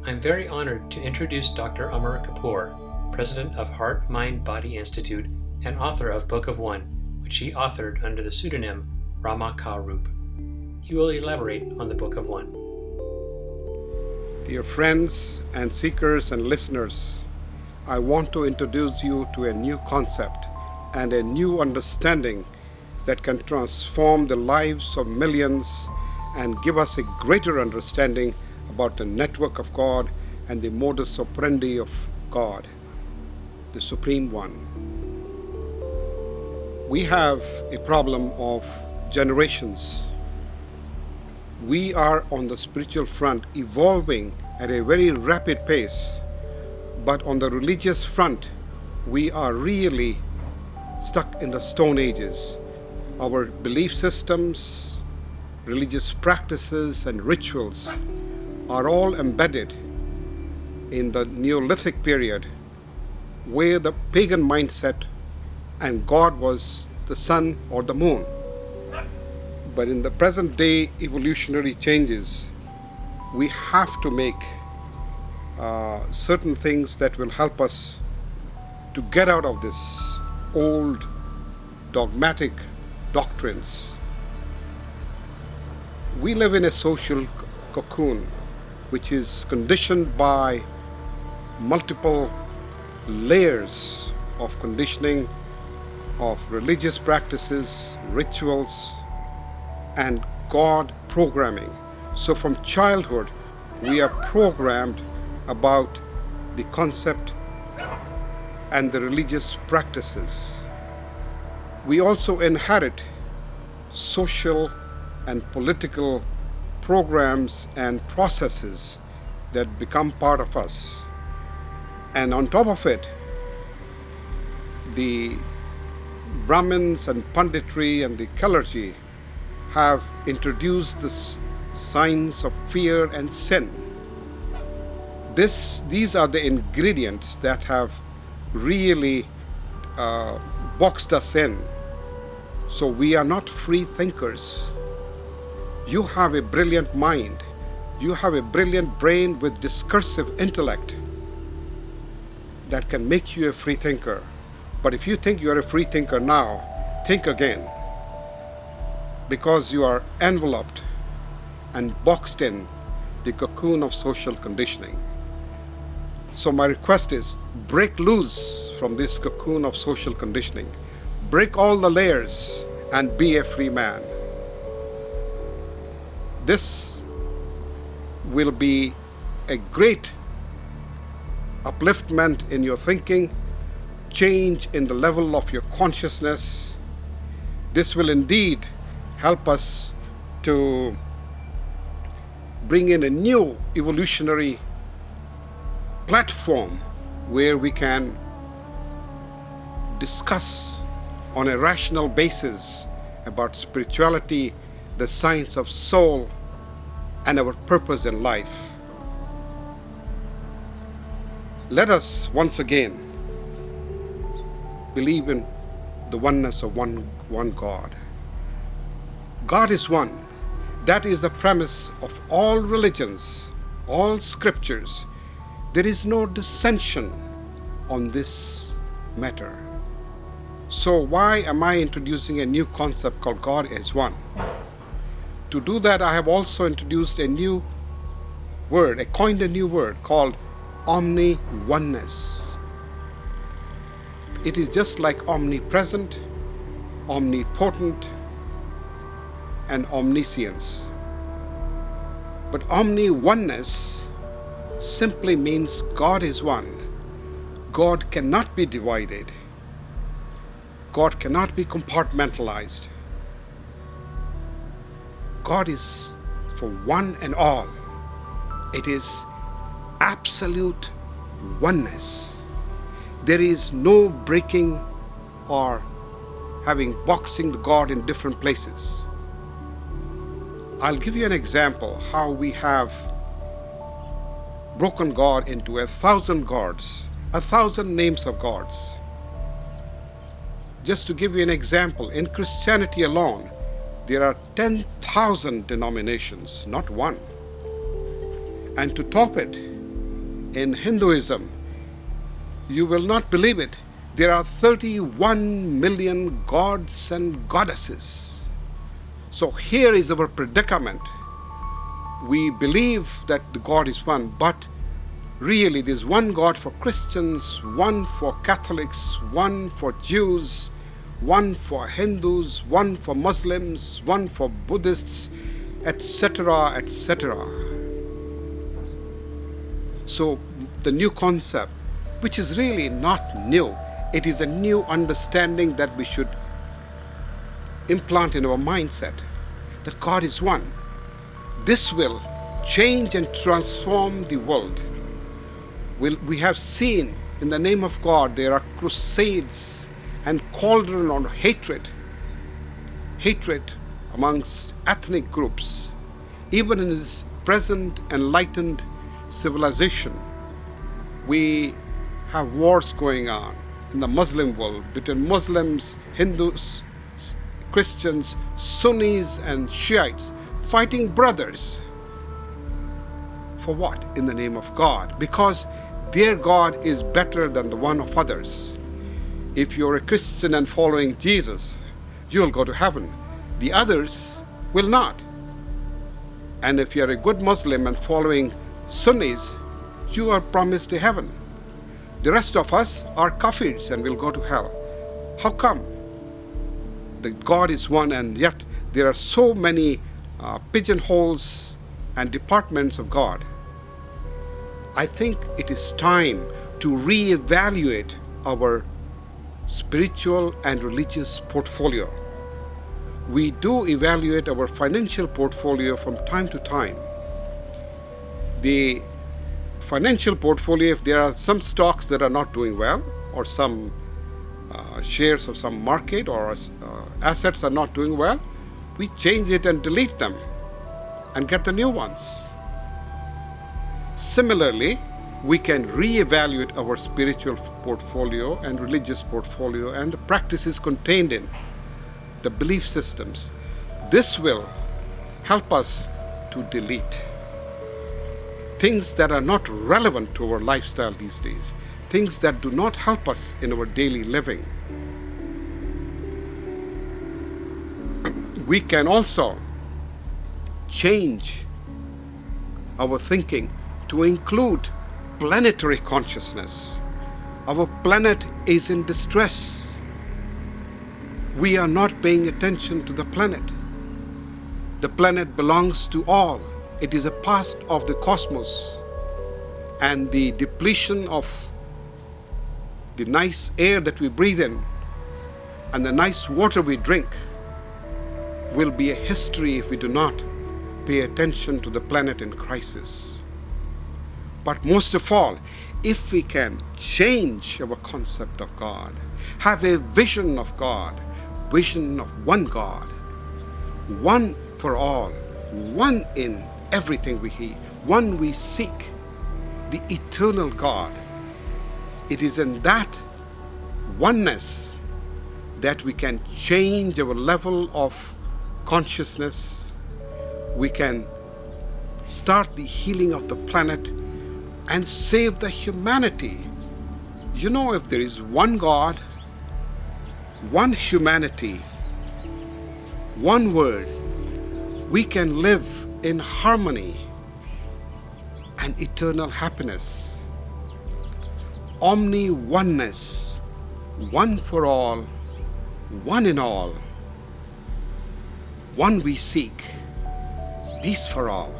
I'm very honored to introduce Dr. Amar Kapoor, President of Heart, Mind, Body Institute and author of Book of One, which he authored under the pseudonym Rama Karup. He will elaborate on the Book of One. Dear friends and seekers and listeners, I want to introduce you to a new concept and a new understanding that can transform the lives of millions and give us a greater understanding about the network of God and the modus operandi of God, the Supreme One. We have a problem of generations. We are on the spiritual front evolving at a very rapid pace, but on the religious front, we are really stuck in the Stone Ages. Our belief systems, religious practices, and rituals are all embedded in the Neolithic period, where the pagan mindset and God was the sun or the moon. But in the present day evolutionary changes, we have to make certain things that will help us to get out of this old dogmatic doctrines. We live in a social cocoon which is conditioned by multiple layers of conditioning of religious practices, rituals, and God programming. So from childhood, we are programmed about the concept and the religious practices. We also inherit social and political programs and processes that become part of us. And on top of it, the Brahmins and Panditry and the clergy have introduced the signs of fear and sin. These are the ingredients that have really boxed us in. So we are not free thinkers. You have a brilliant mind. You have a brilliant brain with discursive intellect that can make you a free thinker. But if you think you are a free thinker now, think again, because you are enveloped and boxed in the cocoon of social conditioning. So my request is, break loose from this cocoon of social conditioning. Break all the layers and be a free man. This will be a great upliftment in your thinking, change in the level of your consciousness. This will indeed help us to bring in a new evolutionary platform where we can discuss on a rational basis about spirituality, the science of soul, and our purpose in life. Let us once again believe in the oneness of one God. God is one. That is the premise of all religions, all scriptures. There is no dissension on this matter. So why am I introducing a new concept called God is one? To do that, I have also introduced a new word, I coined a new word called omni-oneness. It is just like omnipresent, omnipotent, and omniscience. But omni-oneness simply means God is one. God cannot be divided. God cannot be compartmentalized. God is for one and all. It is absolute oneness. There is no breaking or having boxing the God in different places. I'll give you an example how we have broken God into 1,000 gods, 1,000 names of gods. Just to give you an example, in Christianity alone, there are 10,000 denominations, not one. And to top it, In Hinduism, you will not believe it, there are 31 million gods and goddesses. So here is our predicament. We believe that the God is one, but really there's one God for Christians, one for Catholics, one for Jews, one for Hindus, one for Muslims, one for Buddhists, etc., etc. So the new concept, which is really not new, it is a new understanding that we should implant in our mindset, that God is one. This will change and transform the world. We have seen in the name of God there are crusades and cauldron on hatred amongst ethnic groups. Even in this present enlightened civilization, we have wars going on in the Muslim world between Muslims, Hindus, Christians, Sunnis and Shiites, fighting brothers. For what? In the name of God. Because their God is better than the one of others. If you're a Christian and following Jesus, you will go to heaven. The others will not. And if you're a good Muslim and following Sunnis, you are promised to heaven. The rest of us are kafirs and will go to hell. How come? The God is one, and yet there are so many pigeonholes and departments of God. I think it is time to reevaluate our spiritual and religious portfolio. We do evaluate our financial portfolio from time to time. The financial portfolio, if there are some stocks that are not doing well, or some shares of some market or assets are not doing well, we change it and delete them and get the new ones. Similarly, we can reevaluate our spiritual portfolio and religious portfolio and the practices contained in the belief systems. This will help us to delete things that are not relevant to our lifestyle these days, things that do not help us in our daily living. We can also change our thinking to include planetary consciousness. Our planet is in distress. We are not paying attention to the planet. The planet belongs to all. It is a part of the cosmos. And the depletion of the nice air that we breathe in and the nice water we drink will be a history if we do not pay attention to the planet in crisis. But most of all, if we can change our concept of God, have a vision of God, vision of one God, one for all, one in everything we hear, one we seek, the eternal God. It is in that oneness that we can change our level of consciousness. We can start the healing of the planet and save the humanity. You know, if there is one God, one humanity, one word, we can live in harmony and eternal happiness. Omni-oneness, one for all, one in all, one we seek, peace for all.